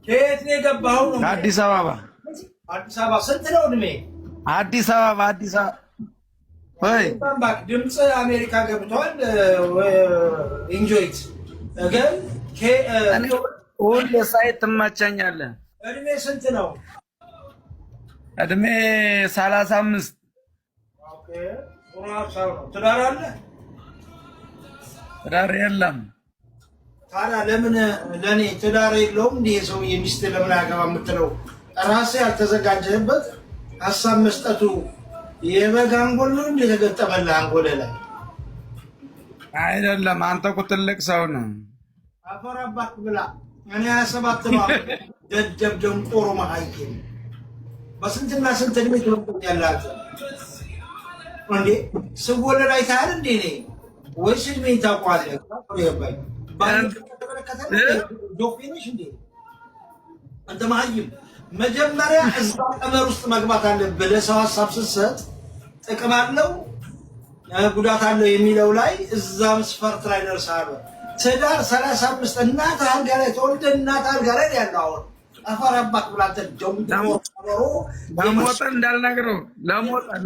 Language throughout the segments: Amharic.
ከየት ነው የገባኸው? ነው አዲስ አበባ። አዲስ አበባ ስንት ነው እድሜ? አዲስ አበባ አዲስ አበባ ወይ ባክ ድምጽ አሜሪካ ገብቷል። ኢንጆይት ግን ሁሌ ሳይት ትመቸኛለህ። እድሜ ስንት ነው? እድሜ 35። ኦኬ ትዳር አለ? ትዳር የለም። ታዲያ ለምን ለኔ ትዳር የለውም እንዴ? ሰው የሚስት ለምን አገባ የምትለው ራስህ ያልተዘጋጀህበት ሀሳብ መስጠቱ የበግ አንጎል ነው እንዴ? የተገጠመልህ አንጎል ላይ አይደለም። አንተ እኮ ትልቅ ሰው ነህ። አፈር አባት ብላ እኔ 27 ነው። ደደብ ደንቆሮ መሀይም በስንትና ስንት እድሜ ትወጣለህ እንዴ? ስወለድ አይተሃል እንዴ? እኔ ወይስ እድሜ ታውቀዋለህ? ዶክተርሽ እንዴ? አንተ መሀይም መጀመሪያ እዛ ቀመር ውስጥ መግባት አለብህ። ለሰው ሀሳብ ስትሰጥ ጥቅም አለው ጉዳት አለው የሚለው ላይ እዛ መስፈርት ላይ ደርሰሃል። ትዳር 35 እናት አልጋ ላይ ተወልደ እናት አልጋ ላይ ያለው አሁን አፈር አባክ ብላተ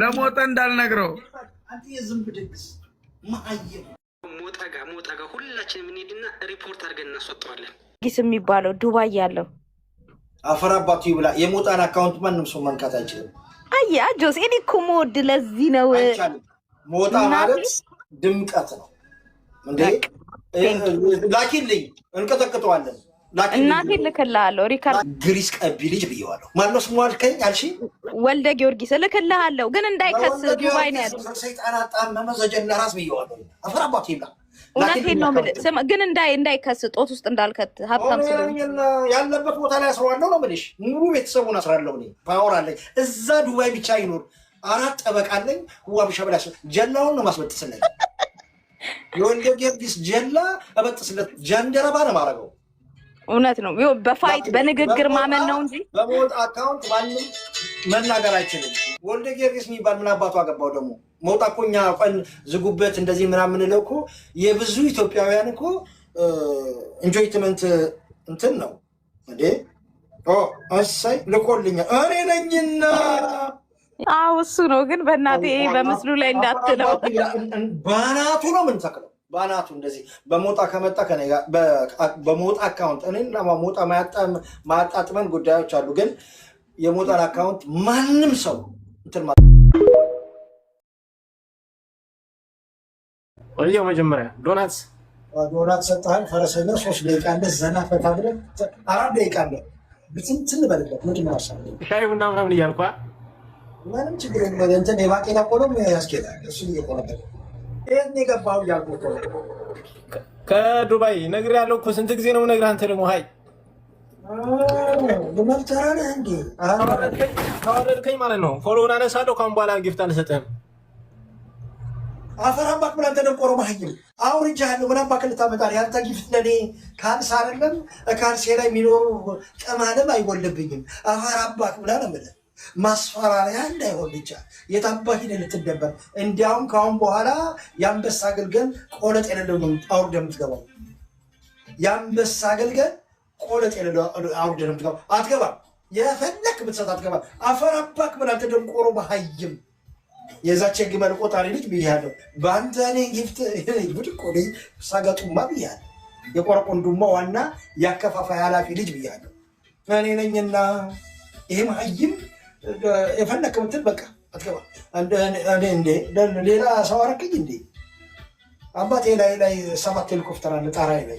ለሞተ እንዳልነግረው አንተ የዝንብ ድግስ መሀይም ሞጣ ጋር ሁላችንም እንሄድና ሪፖርት አድርገን እናስወጣዋለን። ጊስ የሚባለው ዱባይ ያለው አፈር አባቱ ይብላ። የሞጣን አካውንት ማንም ሰው መንካት አይችልም። አያ ጆስ እኔ እኮ ሞድ ለዚህ ነው። ሞጣ ማለት ድምቀት ነው እንዴ? ላኪልኝ እንቀጠቅጠዋለን። እናቴ ልክልሃለሁ። ሪካርድ ግሪስ ቀቢ ልጅ ብየዋለሁ። ማነው ስሙ አልከኝ? አልሺ ወልደ ጊዮርጊስ ልክልሃለሁ፣ ግን እንዳይከስ ዱባይ ነው ያለው። ሰይጣን አጣመመ ዘጀና ራስ ብየዋለሁ። አፈር አባቱ ይብላ። እውነቴን ነው የምልህ፣ ግን እንዳይከስ ጦት ውስጥ እንዳልከት ሀብታም ስለሆነ ያለበት ቦታ ላይ አስረዋለሁ ነው የምልሽ። ሙሉ ቤተሰቡን አስራለሁ። እኔ ፓወር አለኝ። እዛ ዱባይ ብቻ ይኖር 4 ጠበቃ አለኝ። ህዋ ብሻበላ ጀላውን ነው ማስበጥስልኝ። የወልደ ጊዮርጊስ ጀላ አበጥስለት ጃንደረባ ነው ማረገው። እውነት ነው። በፋይት በንግግር ማመን ነው እንጂ በሞት አካውንት ማንም መናገር አይችልም። ወልደ ጊዮርጊስ የሚባል ምን አባቱ አገባው ደግሞ ሞጣ እኮ እኛ ቀን ዝጉበት እንደዚህ ምናምን የምንለው እኮ የብዙ ኢትዮጵያውያን እኮ ኢንጆይትመንት እንትን ነው እንዴ? እሰይ ልኮልኛል እኔ ነኝና። አዎ እሱ ነው። ግን በእናቴ በምስሉ ላይ እንዳትለው ባናቱ ነው ምን ተክለው ባናቱ እንደዚህ በሞጣ ከመጣ ከኔ ጋር በሞጣ አካውንት እኔና ሞጣ ማጣጥመን ጉዳዮች አሉ። ግን የሞጣን አካውንት ማንም ሰው እንትን ወዲያው መጀመሪያ ዶናት ሰጣኝ። ፈረሰኛ 3 ደቂቃ እንደ ዘና ፈታ ብለን 4 ደቂቃ አለ ብትንትን በልበት ምንድን ነው አሳብ ሻይ ቡና ምናምን እያልኳ ምንም ችግር የለም። እንትን የባቄላ ቆሎም ያስኬዳል። እሱ እየቆረጠ ይሄን የገባው እያልኩ ከዱባይ ነግሬሃለሁ እኮ ስንት ጊዜ ነው የምነግርህ? አንተ ደግሞ ሀይ ለመፍጠራ ነህ እንዴ? ካወረድከኝ ማለት ነው ፎሎውን አነሳለሁ። ካሁን በኋላ ጊፍት አልሰጥህም። አፈር አምባክ ብላ ተደንቆሮ ማህይም አውርጃለሁ። ምን አምባክ ልታመጣ ያንተ ጊፍት ለኔ ካልስ አይደለም ካልሴ ላይ የሚኖሩ ቀማለም አይጎልብኝም። አፈር አምባክ ብላ ነው የምልህ። ማስፈራሪያ እንዳይሆን ብቻ የታባህ ሂደህ ልትደበር። እንዲያውም ካሁን በኋላ የአንበሳ አገልገል ቆለጥ የሌለው ነው አውርደህ የምትገባው። የአንበሳ አገልገል ቆለጥ የሌለው አውርደህ ነው የምትገባው። አትገባም። የፈለክ ብትሰጥ አትገባም። አፈር አምባክ ብላ ተደንቆሮ ማህይም የዛች የግመል ቆጣሪ ልጅ ብያለሁ። በአንተ እኔ ጊፍት ብድቆ ሳገጡማ ብያለሁ። የቆረቆንዱማ ዋና የአከፋፋይ ኃላፊ ልጅ ብያለሁ እኔ ነኝና። ይሄ መሀይም የፈለክ ምትል በቃ አትገባ። እንዴ ሌላ ሰው አረክኝ እንዴ? አባቴ ላይ 7 ሄሊኮፕተር አለ ጣራይ ላይ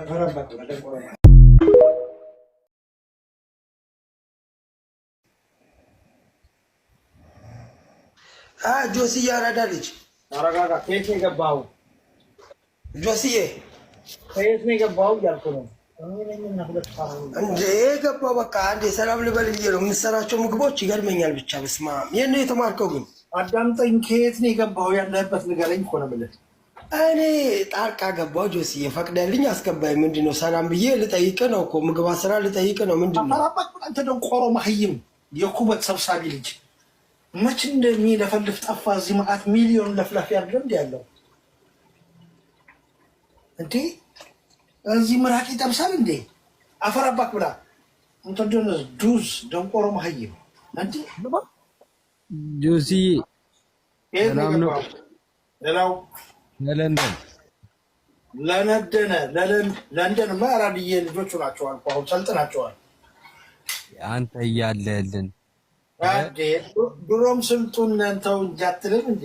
ፈረባክ ደንቆሮ ጆስዬ አራዳ ልጅ አረጋጋ። ከየት ነው የገባኸው? ጆስዬ ከየት ነው የገባኸው እያልኩ ነው እንዴ። የገባው በቃ አንዴ ሰላም ልበል ብዬ ነው። የምትሰራቸው ምግቦች ይገርመኛል። ብቻ በስመ አብ። የት ነው የተማርከው ግን? አዳምጠኝ። ከየት ነው የገባኸው? ያለህበት ንገረኝ እኮ ነው የምልህ። እኔ ጣልቃ ገባሁ ጆስዬ፣ ፈቅደልኝ አስገባኝ። ምንድን ነው ሰላም ብዬ ልጠይቅህ ነው እኮ ምግብ ስራ ልጠይቅህ ነው። ምንድን ነው አንተ ደንቆሮ መሀይም የኩበት ሰብሳቢ ልጅ መች እንደሚለፈልፍ ጠፋ። እዚህ መዓት ሚሊዮን ለፍላፊ ያለ እንዲ ያለው እንዴ? እዚህ ምራቅ ይጠብሳል እንዴ? አፈራባክ ብላ እንተደነ ዱዝ ደንቆሮ ማህይም አንቺ ጆሲ ሰላም ነው ሌላው ለንደን ማራዲዬ ልጆቹ ናቸው አልኩ አሁን ሰልጥናቸዋል አንተ እያለህልን ድሮም ስልጡን እንተው እንጂ አትልም እንዴ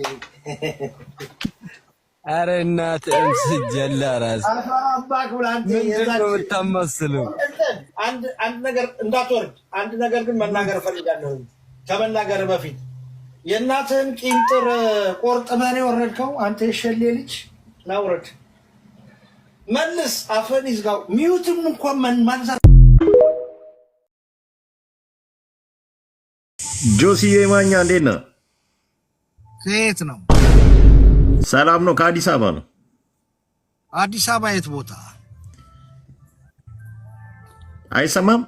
ኧረ እናትህ እምስጀላ ራስ አፈራባክ ብላ አንተ ምንድነው የምታመስለው አንድ ነገር እንዳትወርድ አንድ ነገር ግን መናገር ፈልጋለሁ ከመናገር በፊት የእናትህን ቂንጥር ቆርጥመህ ነው የወረድከው አንተ የሸሌ ልጅ ናውረድ መልስ አፈን ይዝጋው ሚውትም እንኳን ማንዛት ጆሲ የማኛ እንዴት ነህ? ከየት ነው? ሰላም ነው። ከአዲስ አበባ ነው። አዲስ አበባ የት ቦታ? አይሰማም?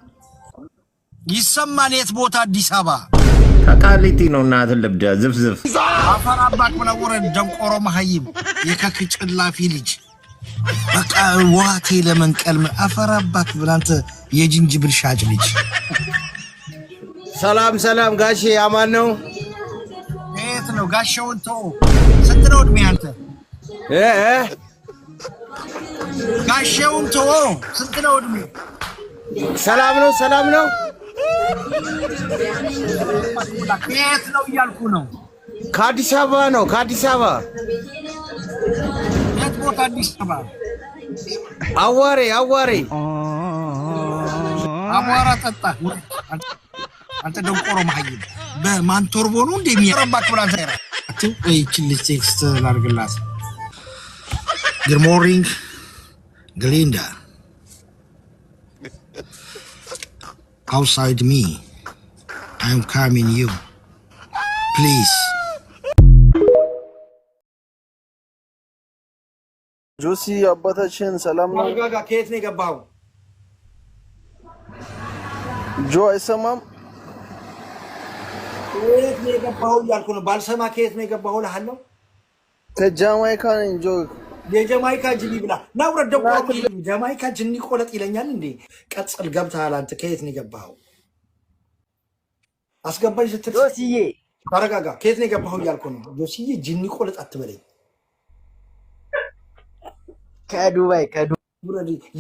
ይሰማል። የት ቦታ? አዲስ አበባ ከቃሊቲ ነው። እናትህ ልብዳ ዝፍዝፍ አፈራባክ ብለህ ወረድ ደንቆሮ መሀይም የከክ ጭላፊ ልጅ በቃ ዋቴ ለመንቀል አፈራባክ ብለህ አንተ የጅንጅብል ሻጭ ልጅ። ሰላም ጋሼ አማን ነው? የት ነው ጋሼውን ተው። ስንት ነው እድሜ አንተ? ጋሼውን ተው። ስንት ነው እድሜ? ሰላም ነው። የት ነው እያልኩ ነው። ከአዲስ አበባ ነው። የት ቦታ? አዲስ አበባ አዋሬ አቧራ ጠጣ አንተ ደንቆሮ መሀይም በማንቶርቦ ነው እንደሚያረባክ ብላን ታራ እቺ ልጅ ቴክስት ላድርግላት። ጉድ ሞርኒንግ ግሊንዳ outside me I am coming you please ጆሲ አባታችን ሰላም ነው? ጋጋ ከየት ነው የገባው? ጆ አይሰማም? ከየት ነው የገባው እያልኩ ነው። ባልሰማ ከየት ነው የገባው እልሃለሁ። ከጃማይካ ነኝ ጆ። የጃማይካ ጅኒ ብላ ናውረድ ደቆ ጃማይካ ጅኒ ቆለጥ ይለኛል እንዴ? ቀጽል ገብተሃል አንተ። ከየት ነው የገባው? አስገባኝ ስትል ጆሲዬ ተረጋጋ። ከየት ነው የገባው እያልኩ ነው። ጆሲዬ ጅኒ ቆለጥ አትበለኝ። ከዱባይ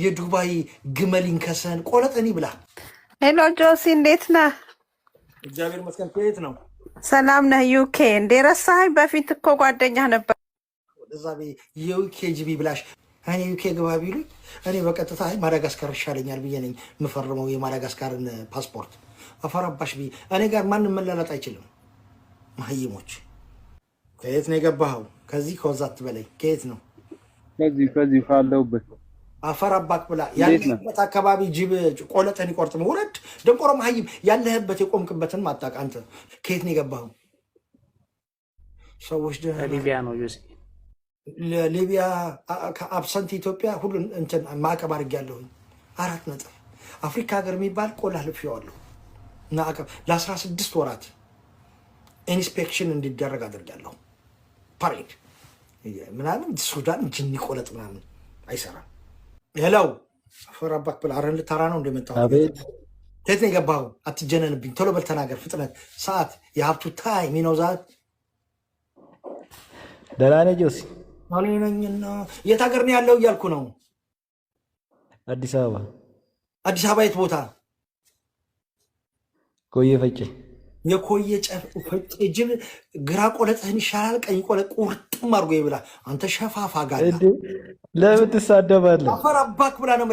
የዱባይ ግመሊን ከሰን ቆለጠኒ ብላ። ሄሎ ጆሲ እንዴት ነህ? እግዚአብሔር ይመስገን። ከየት ነው? ሰላም ነህ? ዩኬ እንዴ? ረሳኸኝ? በፊት እኮ ጓደኛህ ነበር። ወደዛ የዩኬ ጂቢ ብላሽ። እኔ ዩኬ ግባ ቢሉኝ እኔ በቀጥታ ማዳጋስካር ይሻለኛል ብዬ ነኝ የምፈርመው የማዳጋስካርን ፓስፖርት። አፈራባሽ ብዬ እኔ ጋር ማንም መላላጥ አይችልም። መሀይሞች ከየት ነው የገባኸው? ከዚህ ከወዛ አትበለኝ። ከየት ነው? ከዚህ ካለሁበት አፈራባክ ብላ ያለህበት አካባቢ ጅብ ቆለጠን ይቆርጥም። ውረድ ደንቆሮ መሀይም ያለህበት የቆምክበትን ማጣቅ። አንተ ከየት ነው የገባኸው? ሰዎች ሊቢያ ነው ዩሲ ሊቢያ ከአብሰንት ኢትዮጵያ ሁሉን እንትን ማዕቀብ አድርጌያለሁኝ። 4 ነጥብ አፍሪካ ሀገር የሚባል ቆላ ልፌዋለሁ እና ለ16 ወራት ኢንስፔክሽን እንዲደረግ አድርጋለሁ። ፓሬድ ምናምን ሱዳን ጅኒ ቆለጥ ምናምን አይሰራም። ሄለው አፈራባክ ብላ አረን ልታራ ነው እንደመጣው። ከየት ነው የገባኸው? አትጀነንብኝ። ቶሎ በል ተናገር። ፍጥነት ሰዓት የሀብቱ ታይም ነው ዛት ደህና ነህ ጆሲ? እኔ ነኝና የት ሀገር ነው ያለው እያልኩ ነው። አዲስ አበባ። አዲስ አበባ የት ቦታ? ኮየ ፈጬ። የኮየ ፈጬ ጅብ ግራ ቆለጥህን ይሻላል ቀኝ ቆለጥ ቁርጥም አድርጎ ይብላ። አንተ ሸፋፋ ጋር ለምን ትሳደባለህ? አፈራባክ ብላ ነው